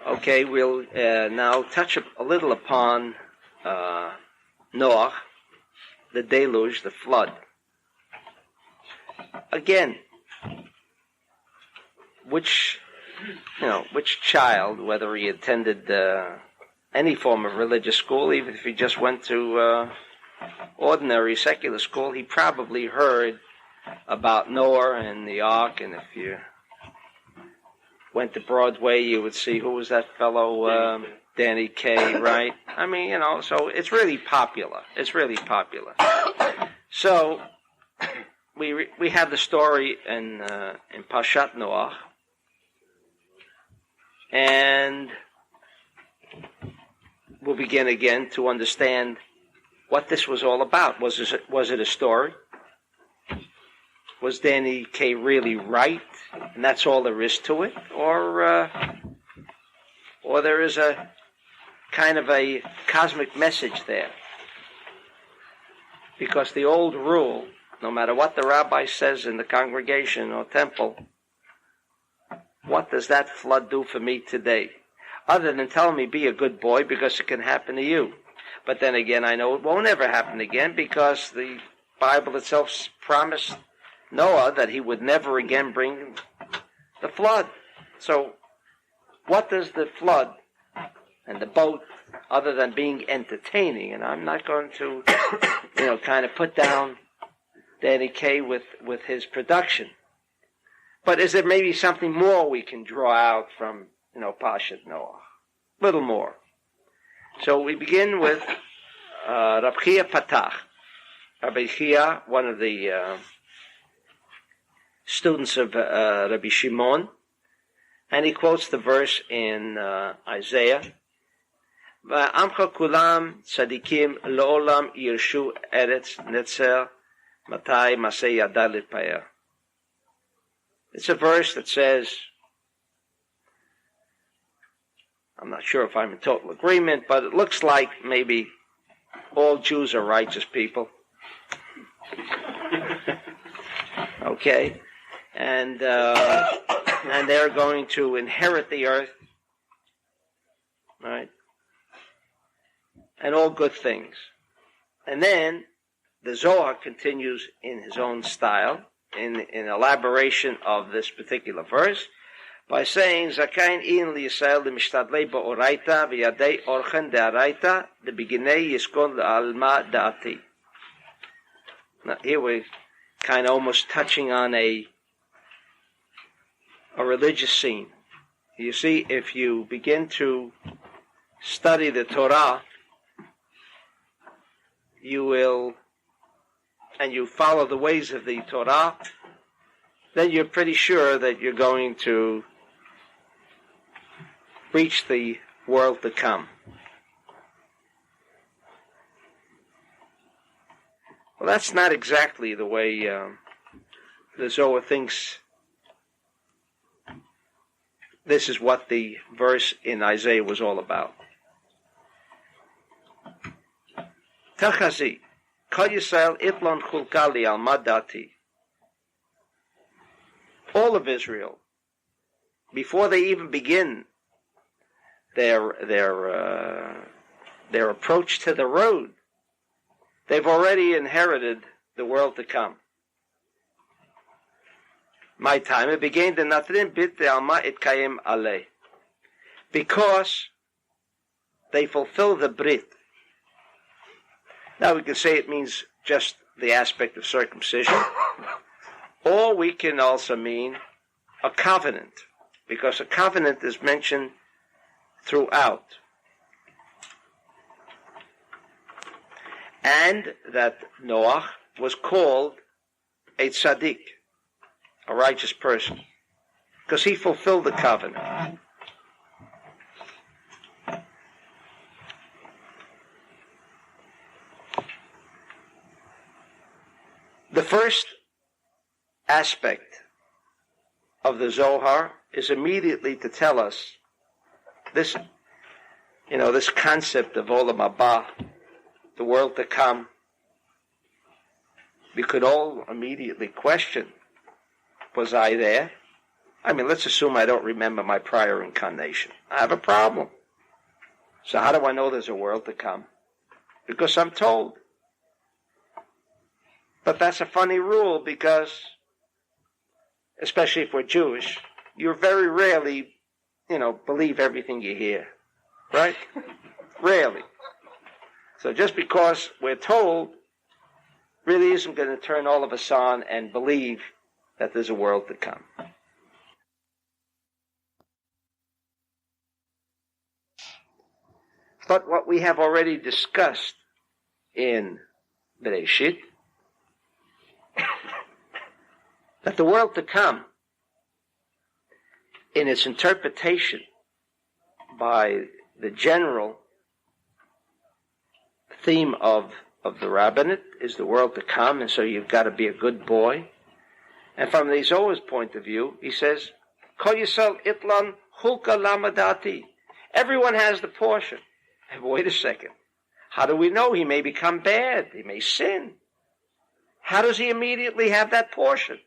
Okay, we'll now touch a little upon Noach, the deluge, the flood. Again, which child, whether he attended any form of religious school, even if he just went to ordinary secular school, he probably heard about Noah and the ark, and if you went to Broadway, you would see, who was that fellow, Danny Kaye, right? I mean, so it's really popular. It's really popular. So we have the story in Parshat Noach, and we'll begin again to understand what this was all about. Was it a story? Was Danny Kaye really right, and that's all there is to it, or there is a kind of a cosmic message there? Because the old rule, no matter what the rabbi says in the congregation or temple, what does that flood do for me today? Other than telling me be a good boy because it can happen to you. But then again, I know it won't ever happen again because the Bible itself promised Noah that he would never again bring the flood. So what does the flood and the boat, other than being entertaining, and I'm not going to, kind of put down Danny Kaye with his production, but is there maybe something more we can draw out from, Parshat Noah? Little more. So we begin with Rav Chia Patach. Rabbi Chia, one of the students of Rabbi Shimon, and he quotes the verse in Isaiah, "Va'amcha kulam tzadikim lo'olam yirshu eretz netzer matai masei yadai litpaer." It's a verse that says, I'm not sure if I'm in total agreement, but it looks like maybe all Jews are righteous people. Okay? And they're going to inherit the earth, right? And all good things. And then the Zohar continues in his own style, in elaboration of this particular verse, by saying, "Zakain in liyisrael lemishtadlei ba'oraita v'yadei orchen de'araita de'biginei yiskon le'alma da'ati." Now here we're kind of almost touching on a religious scene. You see, if you begin to study the Torah, you will, and you follow the ways of the Torah, then you're pretty sure that you're going to reach the world to come. Well, that's not exactly the way the Zohar thinks. This is what the verse in Isaiah was all about. Tachazi, Kol Yisrael itlon chulkali al madati. All of Israel, before they even begin their approach to the road, they've already inherited the world to come. My time, it began the natrin bit de alma it kayim aleh, because they fulfill the brit. Now we can say it means just the aspect of circumcision, or we can also mean a covenant, because a covenant is mentioned throughout. And that Noach was called a Tzadik, a righteous person, because he fulfilled the covenant. The first aspect of the Zohar is immediately to tell us this, this concept of Olam Haba, the world to come. We could all immediately question, was I there? I mean, let's assume I don't remember my prior incarnation. I have a problem. So how do I know there's a world to come? Because I'm told. But that's a funny rule because, especially if we're Jewish, you very rarely, believe everything you hear. Right? Rarely. So just because we're told really isn't going to turn all of us on and believe that there's a world to come. But what we have already discussed in Bereshit, that the world to come, in its interpretation by the general theme of the rabbinate, is the world to come, and so you've got to be a good boy. And from the Zohar's point of view, he says, Kol Yisrael itlan hulka lamadati. Everyone has the portion. And wait a second. How do we know? He may become bad. He may sin. How does he immediately have that portion?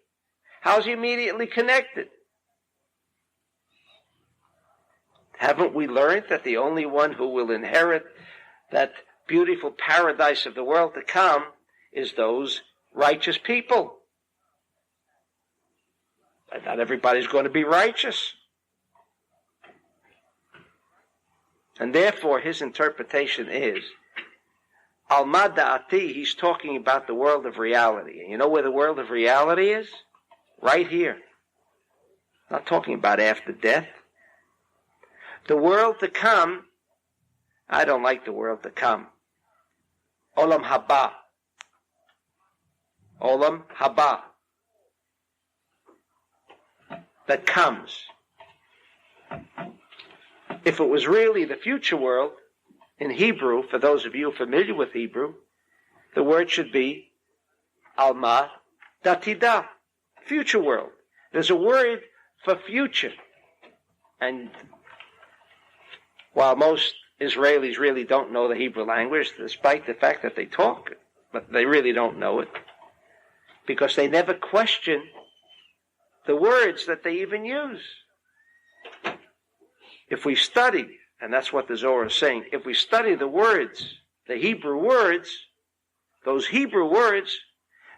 How is he immediately connected? Haven't we learned that the only one who will inherit that beautiful paradise of the world to come is those righteous people? But not everybody's going to be righteous. And therefore his interpretation is, Alma Da'ati, he's talking about the world of reality. And you know where the world of reality is? Right here. Not talking about after death. The world to come, I don't like the world to come. Olam haba. Olam haba. That comes. If it was really the future world, in Hebrew, for those of you familiar with Hebrew, the word should be Alma Datida, future world. There's a word for future. And while most Israelis really don't know the Hebrew language, despite the fact that they talk it, but they really don't know it, because they never question the words that they even use. If we study, and that's what the Zohar is saying, if we study the words, the Hebrew words, those Hebrew words,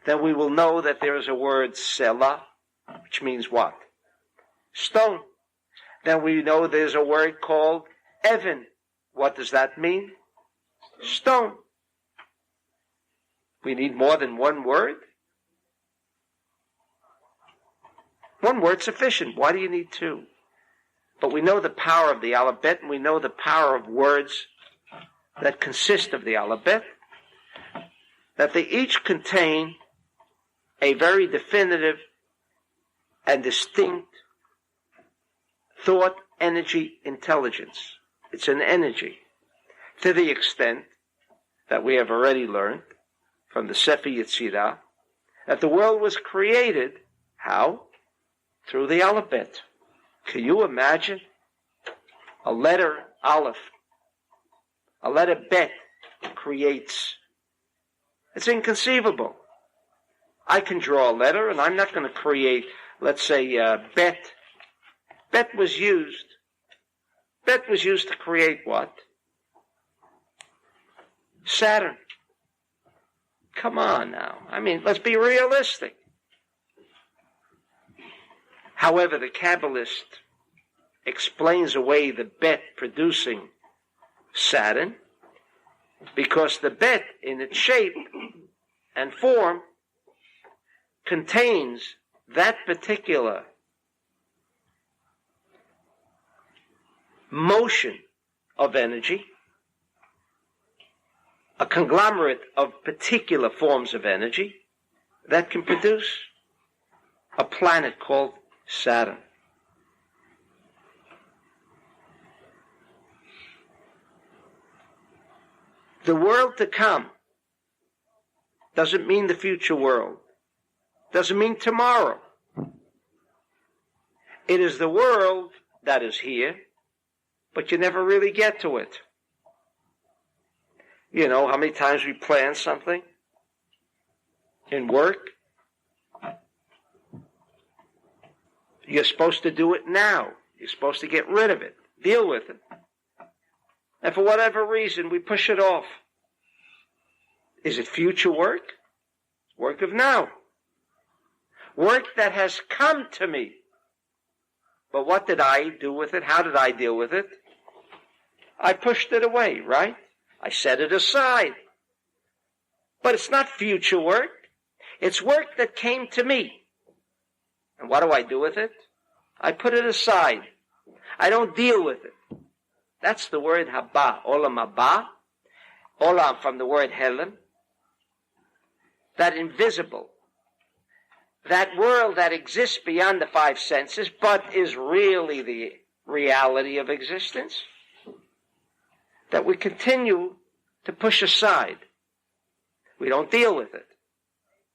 then we will know that there is a word selah, which means what? Stone. Then we know there's a word called Evan. What does that mean? Stone. We need more than one word? One word sufficient. Why do you need two? But we know the power of the alphabet, and we know the power of words that consist of the alphabet, that they each contain a very definitive and distinct thought, energy, intelligence. It's an energy, to the extent that we have already learned from the Sefer Yetzirah that the world was created, how? Through the alphabet. Can you imagine a letter Aleph, a letter Bet creates? It's inconceivable. I can draw a letter, and I'm not going to create, let's say, Bet. Bet was used to create what? Saturn. Come on now. I mean, let's be realistic. However, the Kabbalist explains away the Bet producing Saturn, because the Bet, in its shape and form, contains that particular motion of energy, a conglomerate of particular forms of energy that can produce a planet called Saturn. The world to come doesn't mean the future world. Doesn't mean tomorrow. It is the world that is here, but you never really get to it. You know how many times we plan something in work? You're supposed to do it now. You're supposed to get rid of it. Deal with it. And for whatever reason, we push it off. Is it future work? Work of now. Work that has come to me. But what did I do with it? How did I deal with it? I pushed it away, right? I set it aside. But it's not future work. It's work that came to me. And what do I do with it? I put it aside. I don't deal with it. That's the word haba, olam haba. Olam from the word helam. That invisible. That world that exists beyond the five senses, but is really the reality of existence. That we continue to push aside. We don't deal with it.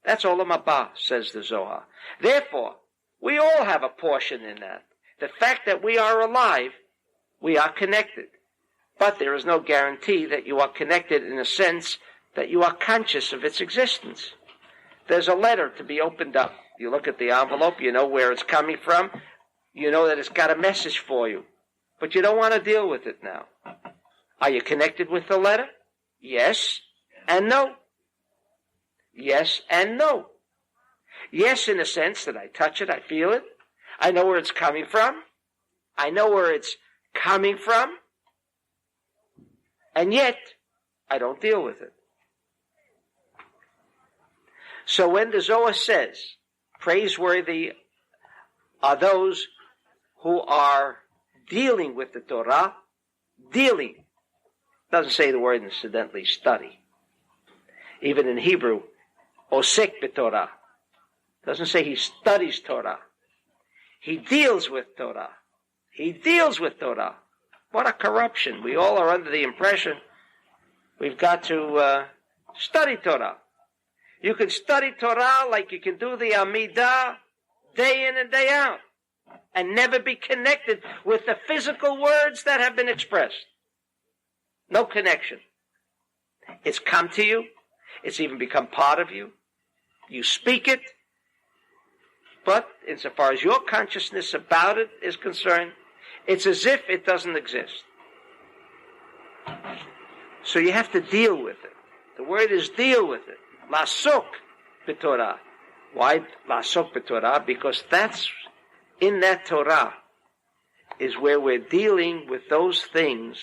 That's olam haba, says the Zohar. Therefore, we all have a portion in that. The fact that we are alive, we are connected. But there is no guarantee that you are connected in a sense that you are conscious of its existence. There's a letter to be opened up. You look at the envelope, you know where it's coming from. You know that it's got a message for you. But you don't want to deal with it now. Are you connected with the letter? Yes and no. Yes and no. Yes, in a sense that I touch it, I feel it. I know where it's coming from. I know where it's coming from. And yet, I don't deal with it. So when the Zohar says, praiseworthy are those who are dealing with the Torah, dealing, doesn't say the word incidentally, study. Even in Hebrew, osek b'Torah. Doesn't say he studies Torah. He deals with Torah. He deals with Torah. What a corruption. We all are under the impression we've got to study Torah. You can study Torah like you can do the Amidah day in and day out and never be connected with the physical words that have been expressed. No connection. It's come to you. It's even become part of you. You speak it. But insofar as your consciousness about it is concerned, it's as if it doesn't exist. So you have to deal with it. The word is deal with it. Lasok b'Torah. Why lasok b'Torah? Because that's, in that Torah, is where we're dealing with those things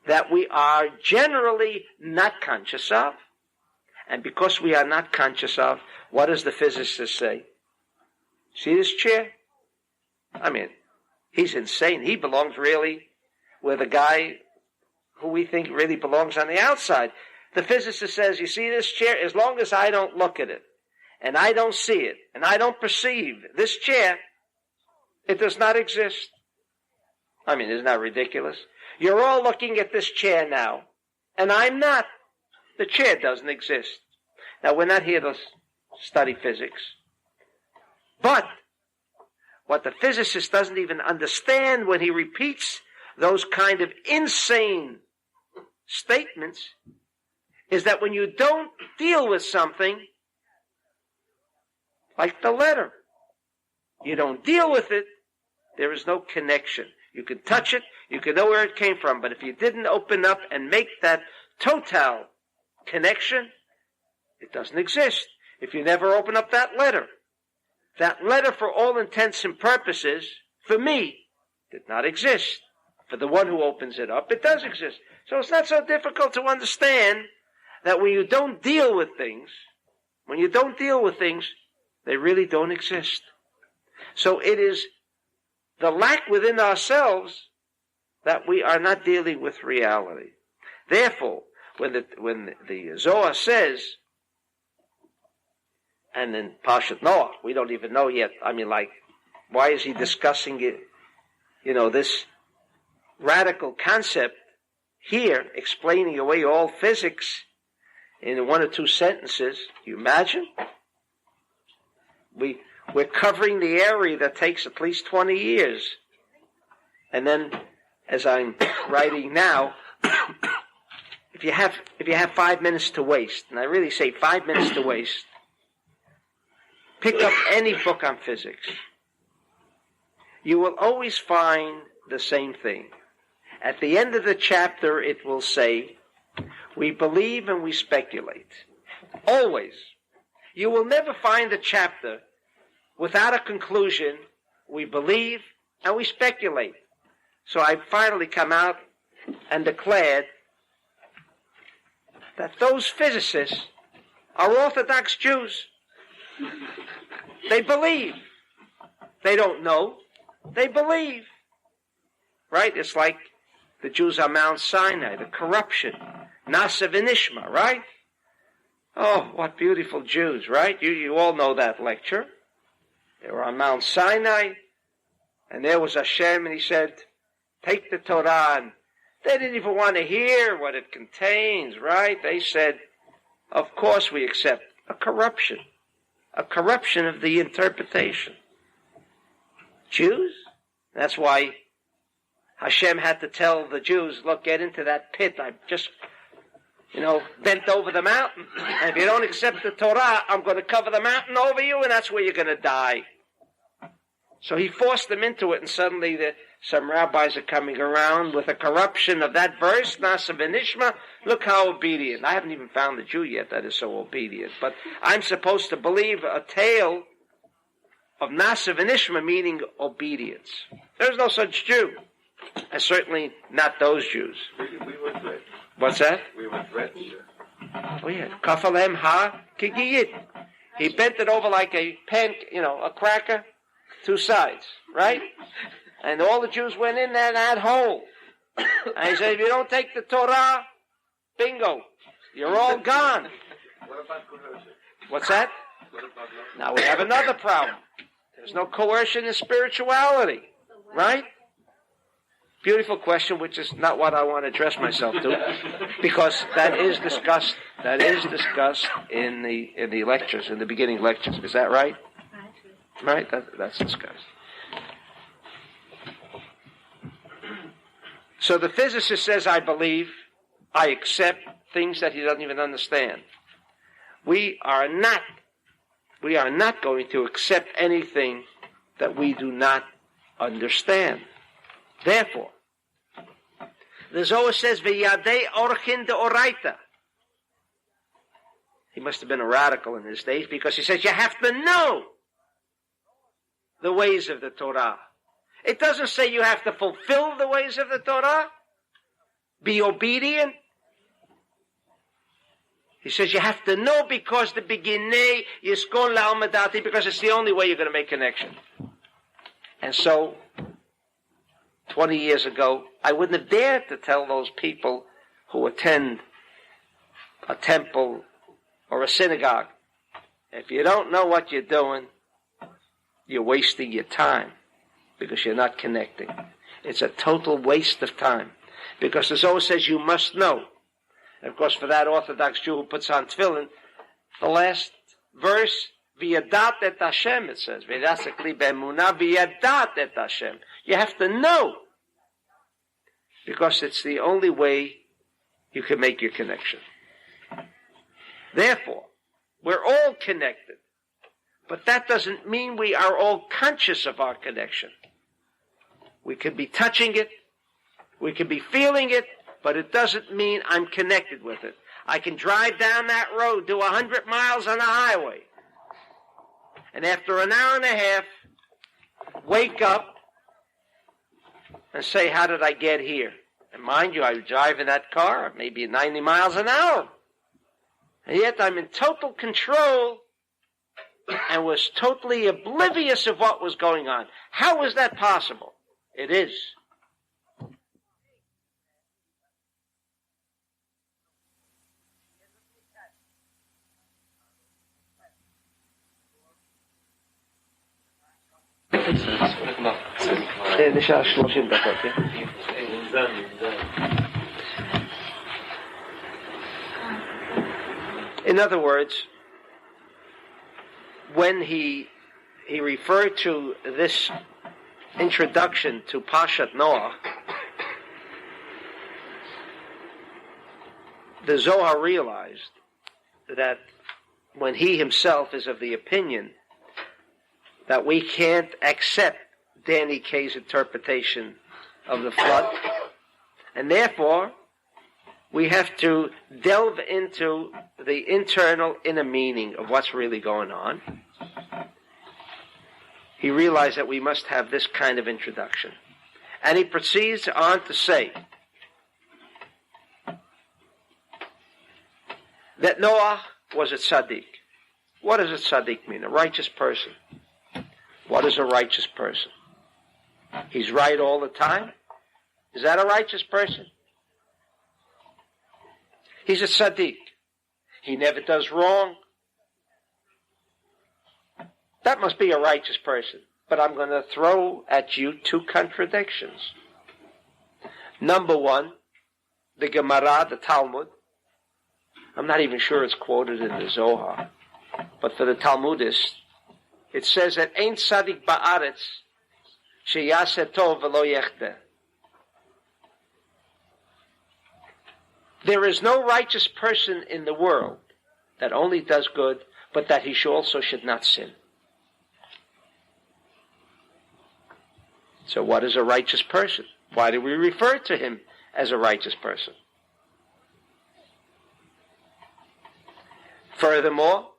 that we are generally not conscious of. And because we are not conscious of, what does the physicist say? See this chair? I mean, he's insane. He belongs really with a guy who we think really belongs on the outside. The physicist says, you see this chair? As long as I don't look at it, and I don't see it, and I don't perceive this chair, it does not exist. I mean, isn't that ridiculous? You're all looking at this chair now, and I'm not. The chair doesn't exist. Now, we're not here to study physics. But what the physicist doesn't even understand when he repeats those kind of insane statements is that when you don't deal with something, like the letter, you don't deal with it, there is no connection. You can touch it, you can know where it came from, but if you didn't open up and make that total connection, it doesn't exist. If you never open up that letter for all intents and purposes, for me, did not exist. For the one who opens it up, it does exist. So it's not so difficult to understand that when you don't deal with things, they really don't exist. So it is the lack within ourselves that we are not dealing with reality. Therefore, when the Zohar says, and in Parshat Noach, we don't even know yet, I mean, like, why is he discussing it, this radical concept here, explaining away all physics in one or two sentences? Can you imagine? We're covering the area that takes at least 20 years. And then, as I'm writing now, if you have 5 minutes to waste, and I really say 5 minutes to waste, pick up any book on physics. you will always find the same thing. At the end of the chapter, it will say, we believe and we speculate. Always. You will never find a chapter without a conclusion. We believe and we speculate. So I finally come out and declared that those physicists are Orthodox Jews. They believe. They don't know. They believe. Right? It's like the Jews on Mount Sinai, the corruption. Nasa v'nishma, right? Oh, what beautiful Jews, right? You all know that lecture. They were on Mount Sinai, and there was Hashem, and he said, take the Torah. And they didn't even want to hear what it contains, right? They said, of course we accept a corruption of the interpretation. Jews? That's why Hashem had to tell the Jews, look, get into that pit. I just, bent over the mountain. And if you don't accept the Torah, I'm going to cover the mountain over you, and that's where you're going to die. So he forced them into it, and suddenly some rabbis are coming around with a corruption of that verse, Nasa v'nishma. Look how obedient. I haven't even found the Jew yet that is so obedient. But I'm supposed to believe a tale of Nasa v'nishma, meaning obedience. There's no such Jew. And certainly not those Jews. We were threatened. What's that? We were threatened. Oh yeah. Kafalem ha kigiyit. He bent it over like a a cracker, two sides, right? And all the Jews went in there in that hole. And he said, if you don't take the Torah, bingo, you're all gone. What about coercion? What's that? What about love? Now we have another problem. There's no coercion in spirituality, right? Beautiful question, which is not what I want to address myself to, because that is discussed in the lectures, in the beginning lectures. Is that right? Right? That's discussed. So the physicist says, I believe, I accept things that he doesn't even understand. We are not going to accept anything that we do not understand. Therefore, the Zohar says, "V'yadei orchin deoraita." He must have been a radical in his days, because he says you have to know the ways of the Torah. It doesn't say you have to fulfill the ways of the Torah, be obedient. He says you have to know, because the beginning yiskon la'almadati, because it's the only way you're going to make connection. And so, 20 years ago, I wouldn't have dared to tell those people who attend a temple or a synagogue, if you don't know what you're doing, you're wasting your time, because you're not connecting. It's a total waste of time, because the Zohar says you must know. And of course, for that Orthodox Jew who puts on tefillin, the last verse, V'yadat et Hashem, it says. V'yadasakli be'emunah, v'yadat et Hashem. You have to know. Because it's the only way you can make your connection. Therefore, we're all connected. But that doesn't mean we are all conscious of our connection. We could be touching it, we could be feeling it, but it doesn't mean I'm connected with it. I can drive down that road, do 100 miles on the highway, and after an hour and a half, wake up and say, how did I get here? And mind you, I was driving that car maybe 90 miles an hour. And yet I'm in total control and was totally oblivious of what was going on. How is that possible? It is. נשאר 30 דקות, כן? In other words, when he referred to this introduction to Parshat Noach, the Zohar realized that when he himself is of the opinion that we can't accept Danny Kaye's interpretation of the flood. And therefore, we have to delve into the internal inner meaning of what's really going on. He realized that we must have this kind of introduction. And he proceeds on to say that Noach was a Tzadik. What does a Tzadik mean? A righteous person. What is a righteous person? He's right all the time? Is that a righteous person? He's a Tzadik. He never does wrong. That must be a righteous person. But I'm going to throw at you two contradictions. Number one, the Gemara, the Talmud. I'm not even sure it's quoted in the Zohar. But for the Talmudists, it says that Ein Tzadik Ba'aretz Sheyaseh Tov V'lo Yechteh. There is no righteous person in the world that only does good, but that he also should not sin. So what is a righteous person? Why do we refer to him as a righteous person? Furthermore,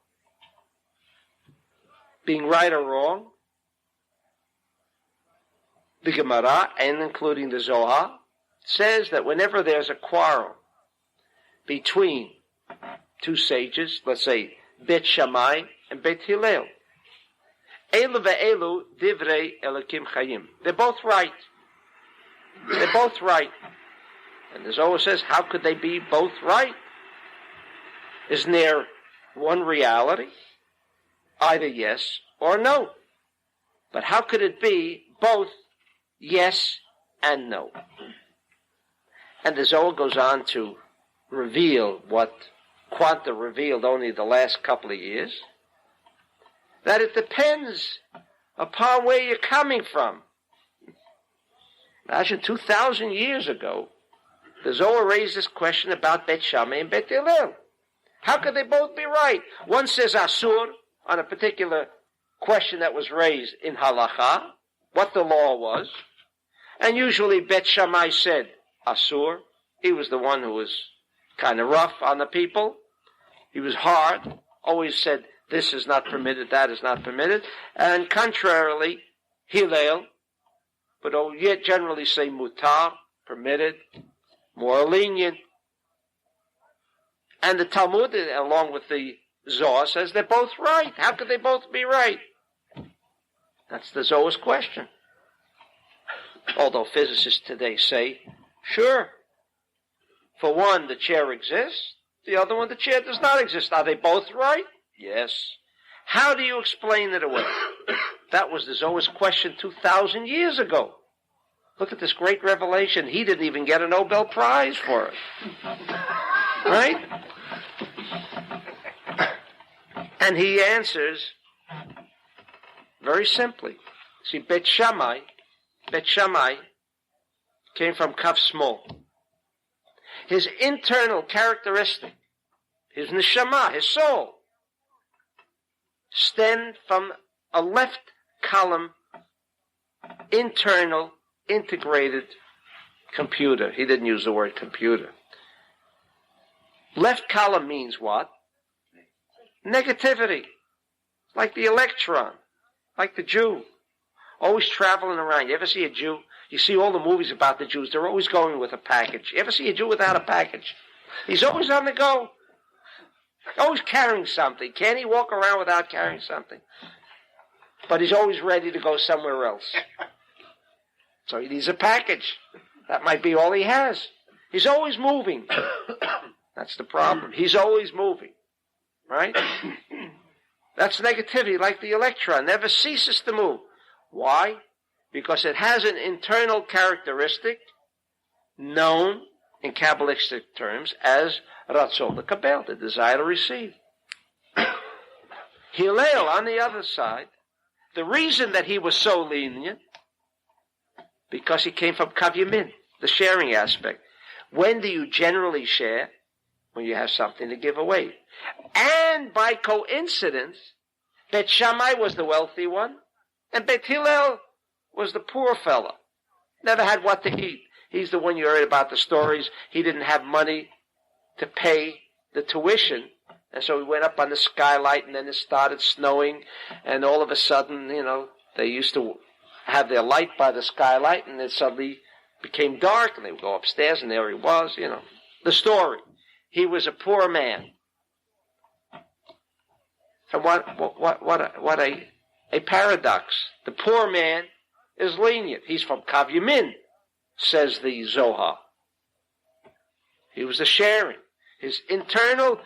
being right or wrong, the Gemara, and including the Zohar, says that whenever there's a quarrel between two sages, let's say Bet Shammai and Bet Hillel, Elu ve'elu divrei Elokim chayim. They're both right. They're both right. And the Zohar says, how could they be both right? Isn't there one reality? Either yes or no. But how could it be both yes and no? And the Zohar goes on to reveal what Quanta revealed only the last couple of years, that it depends upon where you're coming from. Imagine 2,000 years ago, the Zohar raised this question about Bet Shammai and Bet Hillel. How could they both be right? One says Asur on a particular question that was raised in Halacha, what the law was, and usually Bet Shammai said Asur. He was the one who was kind of rough on the people. He was hard, always said this is not permitted, that is not permitted. And contrarily, Hillel would yet generally say mutar, permitted, more lenient. And the Talmud, along with the Zohar, says they're both right. How could they both be right? That's the Zohar's question. Although physicists today say, sure, for one, the chair exists. The other one, the chair does not exist. Are they both right? Yes. How do you explain it away? That was the Zohar's question 2,000 years ago. Look at this great revelation. He didn't even get a Nobel Prize for it. Right? And he answers very simply. See, Bet Shammai came from Kaf Small. His internal characteristic, his neshama, his soul, stemmed from a left column, internal, integrated computer. He didn't use the word computer. Left column means what? Negativity. Like the electron. Like the Jew. Always traveling around. You ever see a Jew? You see all the movies about the Jews. They're always going with a package. You ever see a Jew without a package? He's always on the go. Always carrying something. Can't he walk around without carrying something? But he's always ready to go somewhere else. So he needs a package. That might be all he has. He's always moving. That's the problem. He's always moving. Right? That's negativity, like the electron. Never ceases to move. Why? Because it has an internal characteristic known in Kabbalistic terms as Ratzon Lekabel, the desire to receive. Hillel, on the other side, the reason that he was so lenient, because he came from Kav Yamin, the sharing aspect. When do you generally share? When you have something to give away. And by coincidence, Bet Shammai was the wealthy one, and Bet Hillel was the poor fella. Never had what to eat. He's the one you heard about the stories. He didn't have money to pay the tuition. And so he went up on the skylight, and then it started snowing. And all of a sudden, they used to have their light by the skylight, and it suddenly became dark, and they would go upstairs, and there he was, The story. He was a poor man. And what a paradox. The poor man is lenient. He's from Kav Yamin, says the Zohar. He was a sharing. His internal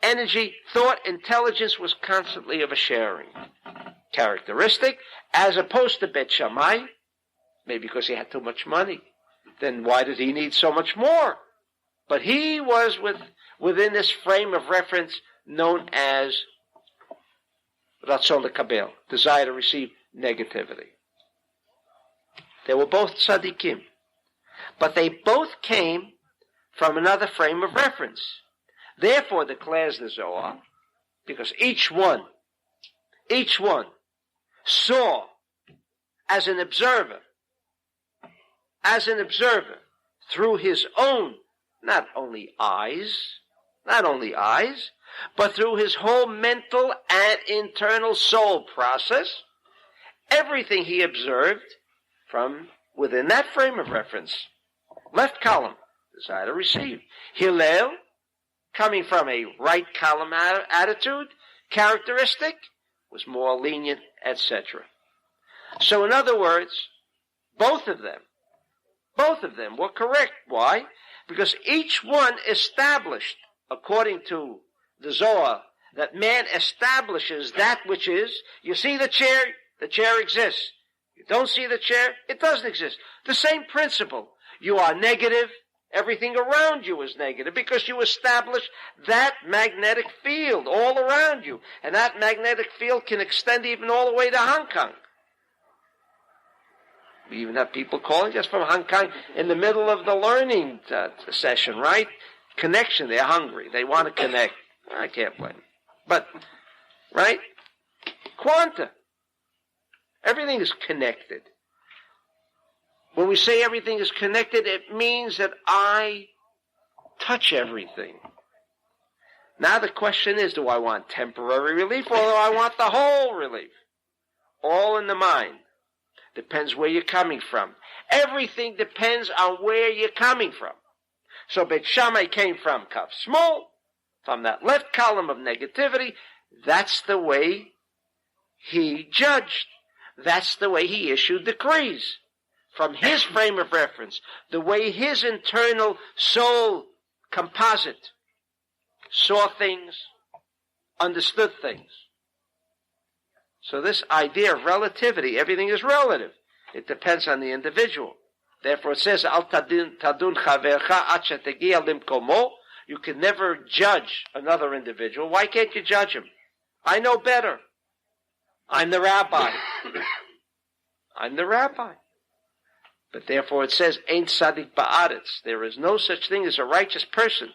energy, thought, intelligence was constantly of a sharing characteristic, as opposed to Bet Shammai, maybe because he had too much money. Then why did he need so much more? But he was within this frame of reference known as Ratzon Lekabel, desire to receive negativity. They were both tzaddikim, but they both came from another frame of reference. Therefore, declares the Zohar, because each one saw as an observer, through his own, not only eyes, but through his whole mental and internal soul process, everything he observed from within that frame of reference. Left column, desire to receive. Hillel, coming from a right column attitude, characteristic, was more lenient, etc. So in other words, both of them were correct. Why? Because each one established, according to the Zohar, that man establishes that which is. You see the chair exists. You don't see the chair, it doesn't exist. The same principle. You are negative, everything around you is negative, because you establish that magnetic field all around you. And that magnetic field can extend even all the way to Hong Kong. We even have people calling just from Hong Kong in the middle of the learning session, right? Connection, they're hungry, they want to connect. I can't blame them. But, right? Quanta. Everything is connected. When we say everything is connected, it means that I touch everything. Now the question is, do I want temporary relief or do I want the whole relief? All in the mind. Depends where you're coming from. Everything depends on where you're coming from. So Bet Shammai came from Kav Small, from that left column of negativity. That's the way he judged. That's the way he issued decrees. From his frame of reference, the way his internal soul composite saw things, understood things. So this idea of relativity, everything is relative. It depends on the individual. Therefore it says, Al tadun chavercha ad shetegia limkomo. You can never judge another individual. Why can't you judge him? I know better. I'm the rabbi. But therefore it says, Ein Tzadik ba'aretz. There is no such thing as a righteous person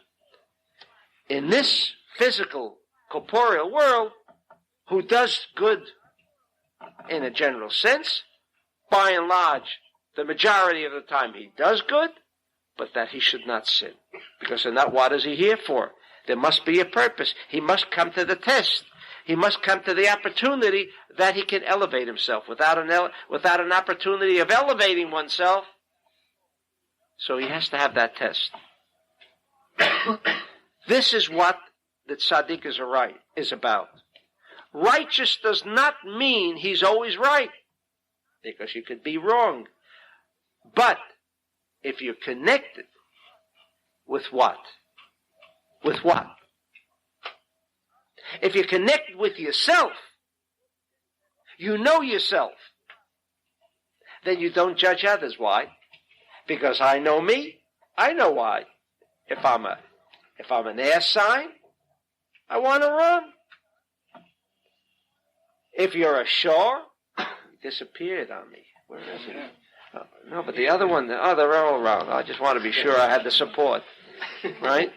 in this physical, corporeal world who does good in a general sense. By and large, the majority of the time he does good, but that he should not sin. Because in that, what is he here for? There must be a purpose. He must come to the test. He must come to the opportunity that he can elevate himself. Without an opportunity of elevating oneself, so he has to have that test. This is what the Tzadik is about. Righteous does not mean he's always right, because you could be wrong. But if you're connected with what? With what? If you connect with yourself, you know yourself, then you don't judge others. Why? Because I know me. I know why. If I'm an ass sign, I want to run. If you're a shore, it disappeared on me. Where is it? Oh, no, but the other one, they're all around. I just want to be sure I had the support. Right?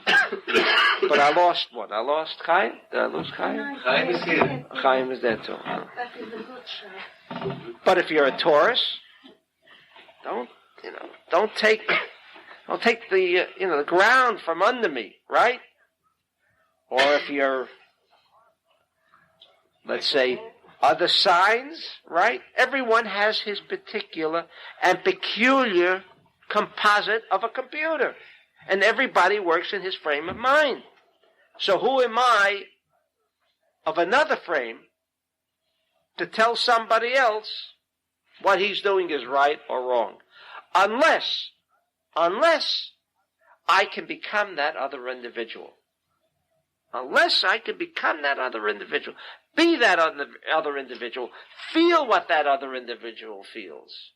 But I lost one. I lost Chaim. Did I lose Chaim? Chaim is here. Chaim is there too. That is a good shot. But if you're a Taurus, don't take the the ground from under me, right? Or if you're, let's say, other signs, right? Everyone has his particular and peculiar composite of a computer. And everybody works in his frame of mind. So who am I of another frame to tell somebody else what he's doing is right or wrong? Unless I can become that other individual. Unless I can become that other individual. Be that other individual. Feel what that other individual feels.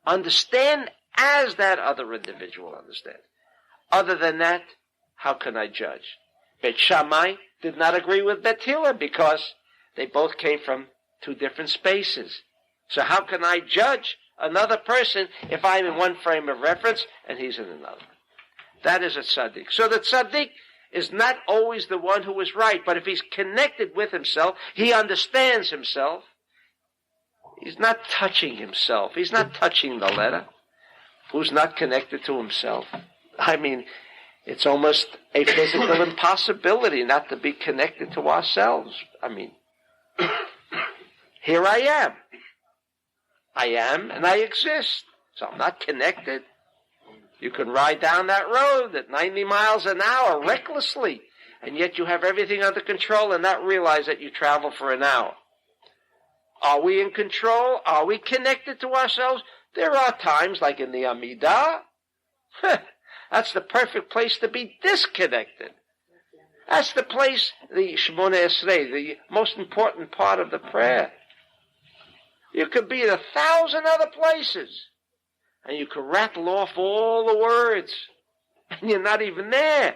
Understand as that other individual understands. Other than that, how can I judge? Beit Shammai did not agree with Beit Hillel because they both came from two different spaces. So how can I judge another person if I'm in one frame of reference and he's in another? That is a tzaddik. So the tzaddik is not always the one who is right, but if he's connected with himself, he understands himself. He's not touching himself. He's not touching the letter. Who's not connected to himself? I mean, it's almost a physical impossibility not to be connected to ourselves. I mean, here I am. I am and I exist. So I'm not connected. You can ride down that road at 90 miles an hour recklessly, and yet you have everything under control and not realize that you travel for an hour. Are we in control? Are we connected to ourselves? There are times, like in the Amidah, that's the perfect place to be disconnected. That's the place, the Shemona Esrei, the most important part of the prayer. You could be in 1,000 other places, and you could rattle off all the words, and you're not even there.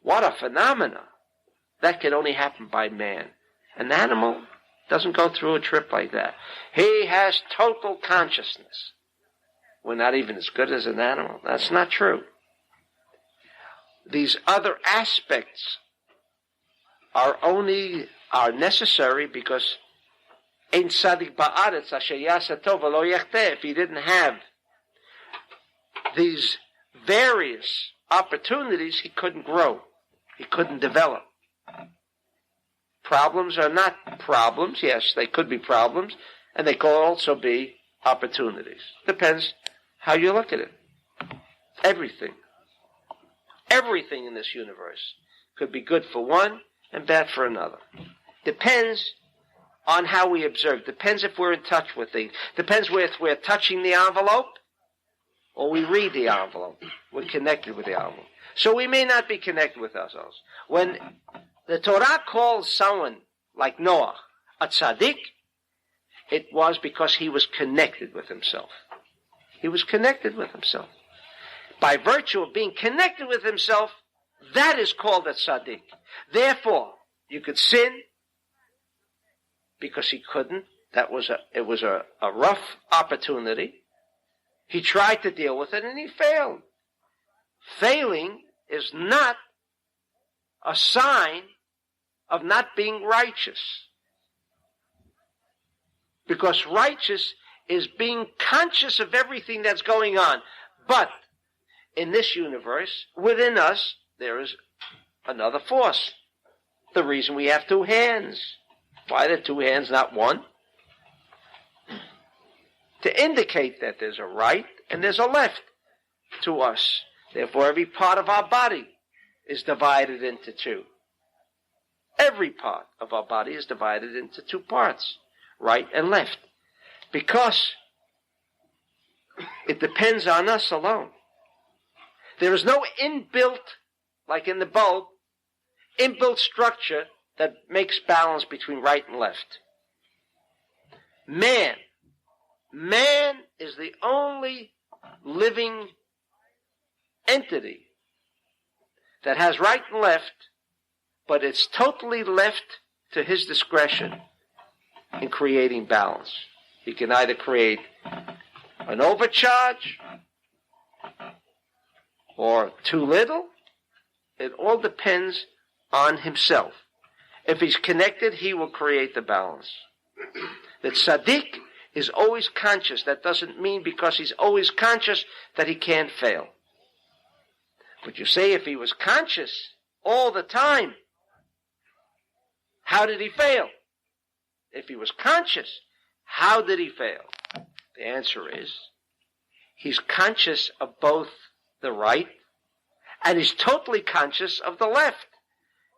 What a phenomena. That can only happen by man. An animal doesn't go through a trip like that. He has total consciousness. We're not even as good as an animal. That's not true. These other aspects are necessary because Ein Tzadik ba'aretz asher ya'aseh tov v'lo yachteh. If he didn't have these various opportunities, he couldn't grow. He couldn't develop. Problems are not problems. Yes, they could be problems, and they could also be opportunities. Depends how you look at it. Everything in this universe could be good for one and bad for another. Depends on how we observe. Depends if we're in touch with things. Depends if we're touching the envelope or we read the envelope. We're connected with the envelope. So we may not be connected with ourselves. When the Torah calls someone like Noach a tzaddik, it was because he was connected with himself. He was connected with himself. By virtue of being connected with himself, that is called a tzaddik. Therefore, you could sin because he couldn't. It was a rough opportunity. He tried to deal with it and he failed. Failing is not a sign of not being righteous. Because righteous is being conscious of everything that's going on. But in this universe, within us, there is another force. The reason we have two hands. Why are there two hands, not one? To indicate that there's a right and there's a left to us. Therefore, every part of our body is divided into two. Every part of our body is divided into two parts, right and left. Because it depends on us alone. There is no inbuilt, like in the bulb, inbuilt structure that makes balance between right and left. Man is the only living entity that has right and left, but it's totally left to his discretion in creating balance. He can either create an overcharge or too little. It all depends on himself. If he's connected, he will create the balance. The tzaddik is always conscious. That doesn't mean because he's always conscious that he can't fail. But you say if he was conscious all the time, how did he fail? If he was conscious, how did he fail? The answer is, he's conscious of both the right and he's totally conscious of the left.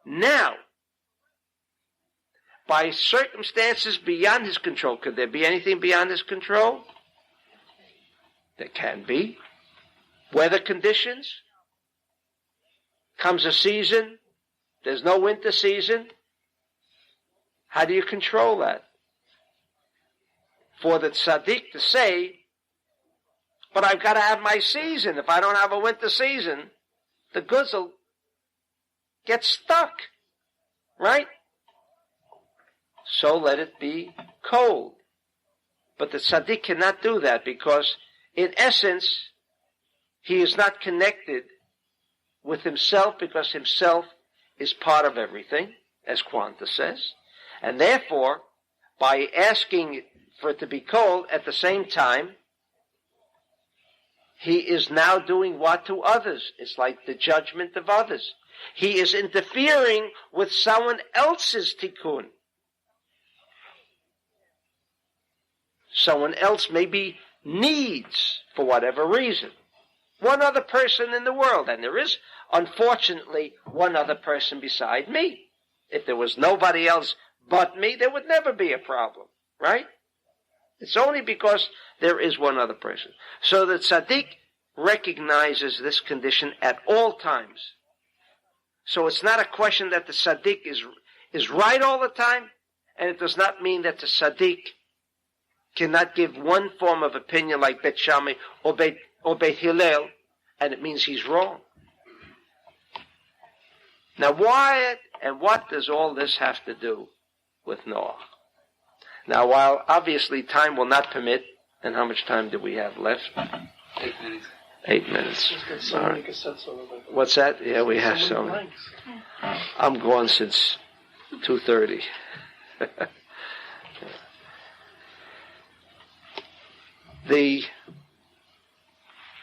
Now, by circumstances beyond his control, could there be anything beyond his control? There can be. Weather conditions. Comes a season, there's no winter season. How do you control that? For the tzaddik to say, but I've got to have my season. If I don't have a winter season, the goods will get stuck. Right? So let it be cold. But the tzaddik cannot do that because, in essence, he is not connected with himself because himself is part of everything, as Quanta says. And therefore, by asking for it to be cold at the same time, he is now doing what to others? It's like the judgment of others. He is interfering with someone else's tikkun. Someone else maybe needs, for whatever reason, one other person in the world. And there is, unfortunately, one other person beside me. If there was nobody else but me, there would never be a problem, right? It's only because there is one other person. So the tzaddik recognizes this condition at all times. So it's not a question that the tzaddik is right all the time, and it does not mean that the tzaddik cannot give one form of opinion like Bet Shammai or Bet Hillel, and it means he's wrong. Now why and what does all this have to do with Noach? Now while obviously time will not permit, and how much time do we have left? 8 minutes. 8 minutes. All right. What's that? Yeah, we have so many. I'm gone since 2:30.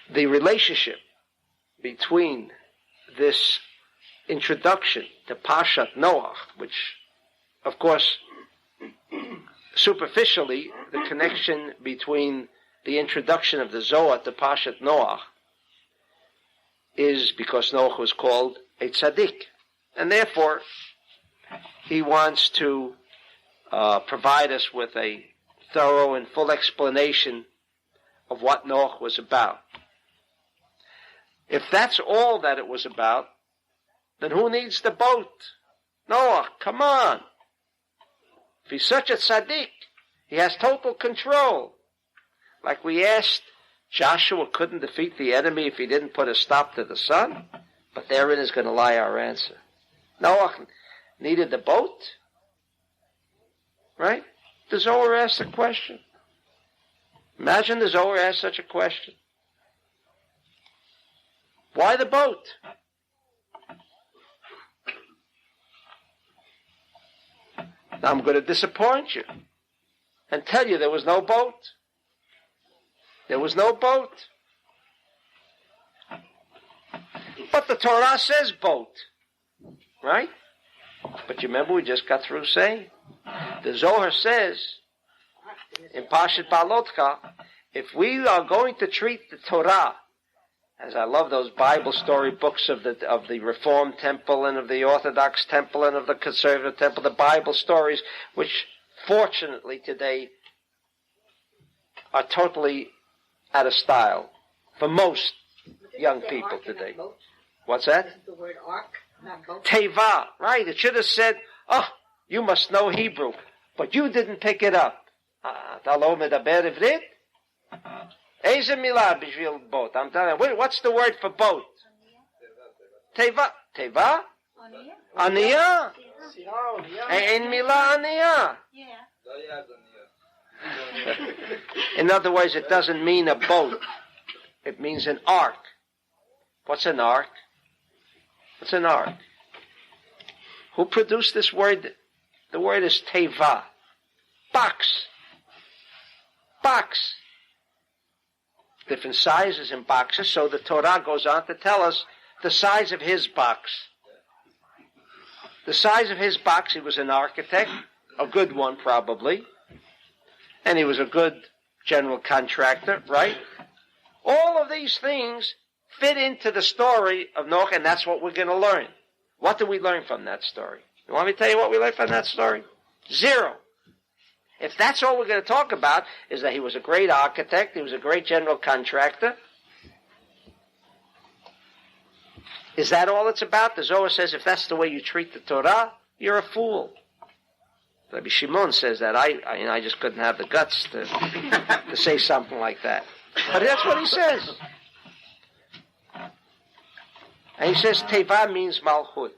The relationship between this introduction to Parshat Noach, which, of course, superficially, the connection between the introduction of the Zohar to Parshat Noach is because Noach was called a tzaddik. And therefore, he wants to provide us with a thorough and full explanation of what Noach was about. If that's all that it was about, then who needs the boat? Noach, come on. If he's such a tzaddik, he has total control. Like we asked, Joshua couldn't defeat the enemy if he didn't put a stop to the sun. But therein is going to lie our answer. Noach needed the boat. Right? The Zohar asked a question. Imagine the Zohar asked such a question. Why the boat? Now I'm going to disappoint you and tell you there was no boat. There was no boat. But the Torah says boat. Right? But you remember we just got through saying, the Zohar says in Parshat Balotcha, if we are going to treat the Torah, as I love those Bible story books of the Reformed Temple and of the Orthodox Temple and of the Conservative Temple, the Bible stories, which fortunately today are totally out of style for most young people today. What's that? The word ark, not boat. Teva, right? It should have said, oh, you must know Hebrew, but you didn't pick it up. Talo medaber ivrit? Eze milah b'shvil boat. I'm telling you, what's the word for boat? Teva. Teva? Aniyah. Ein milah aniyah. In other words, it doesn't mean a boat. It means an ark. What's an ark? What's an ark? Who produced this word? The word is teva. Box. box. Different sizes in boxes, so the Torah goes on to tell us the size of his box. The size of his box, he was an architect, a good one probably, and he was a good general contractor, right? All of these things fit into the story of Noach, and that's what we're going to learn. What do we learn from that story? You want me to tell you what we learned from that story? Zero. If that's all we're going to talk about, is that he was a great architect, he was a great general contractor. Is that all it's about? The Zohar says if that's the way you treat the Torah, you're a fool. Rabbi Shimon says that. I just couldn't have the guts to say something like that. But that's what he says. And he says Teva means Malchut.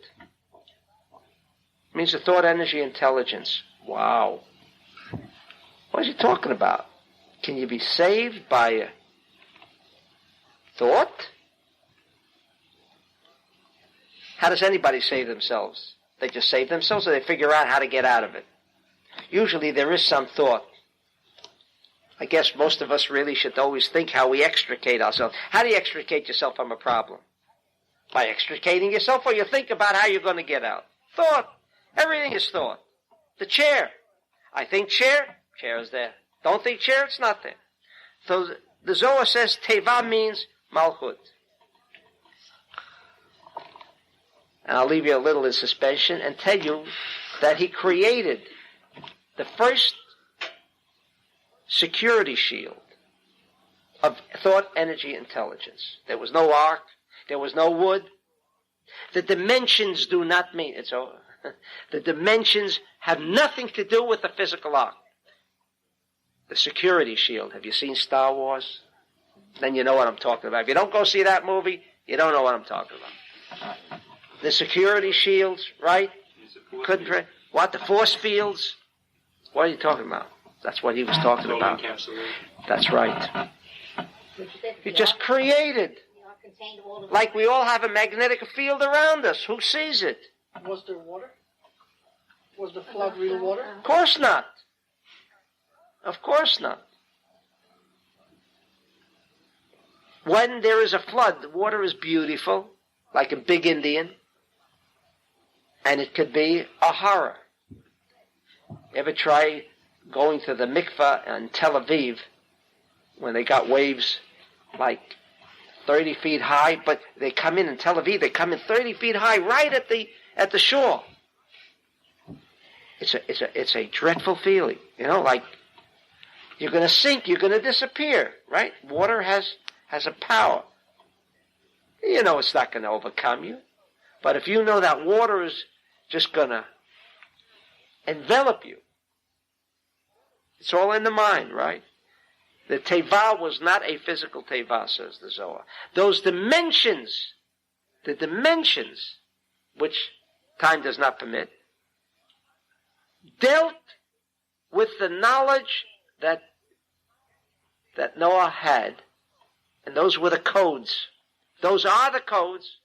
It means the thought, energy, intelligence. Wow. What is he talking about? Can you be saved by a thought? How does anybody save themselves? They just save themselves, or they figure out how to get out of it? Usually there is some thought. I guess most of us really should always think how we extricate ourselves. How do you extricate yourself from a problem? By extricating yourself, or you think about how you're going to get out? Thought. Everything is thought. The chair. I think chair, chair is there. Don't think chair, it's not there. So the Zohar says Teva means Malchut. And I'll leave you a little in suspension and tell you that he created the first security shield of thought, energy, intelligence. There was no ark. There was no wood. The dimensions do not mean it's over. The dimensions have nothing to do with the physical ark. The security shield. Have you seen Star Wars? Then you know what I'm talking about. If you don't go see that movie, you don't know what I'm talking about. The security shields, right? What? The force fields? What are you talking about? That's what he was talking about. That's right. He just created. Like we all have a magnetic field around us. Who sees it? Was there water? Was the flood real water? Of course not. Of course not. When there is a flood, the water is beautiful, like a big Indian, and it could be a horror. Ever try going to the mikveh in Tel Aviv when they got waves like 30 feet high, but they come in Tel Aviv, they come in 30 feet high right at the shore. It's a dreadful feeling, like you're going to sink, you're going to disappear, right? Water has a power. It's not going to overcome you. But if you know that water is just going to envelop you, it's all in the mind, right? The teva was not a physical teva, says the Zohar. Those dimensions, the dimensions, which time does not permit, dealt with the knowledge that Noah had, and those were the codes. Those are the codes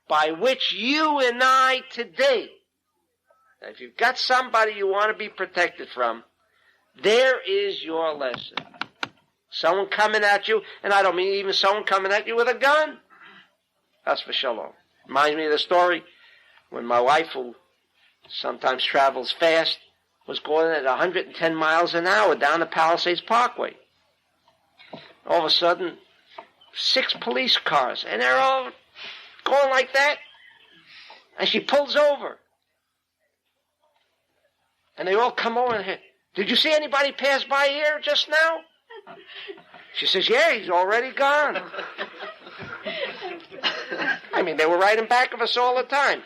by which you and I today, if you've got somebody you want to be protected from, there is your lesson. Someone coming at you, and I don't mean even someone coming at you with a gun. That's for shalom. Reminds me of the story when my wife, who sometimes travels fast, was going at 110 miles an hour down the Palisades Parkway. All of a sudden, 6 police cars, and they're all going like that, and she pulls over. And they all come over and say, "Did you see anybody pass by here just now?" She says, "Yeah, he's already gone." I mean, they were right in back of us all the time.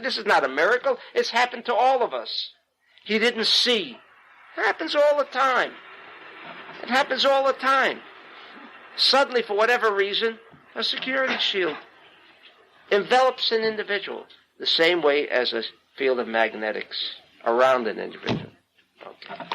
This is not a miracle. It's happened to all of us. He didn't see. It happens all the time. It happens all the time. Suddenly, for whatever reason, a security shield envelops an individual the same way as a field of magnetics around an individual. Okay.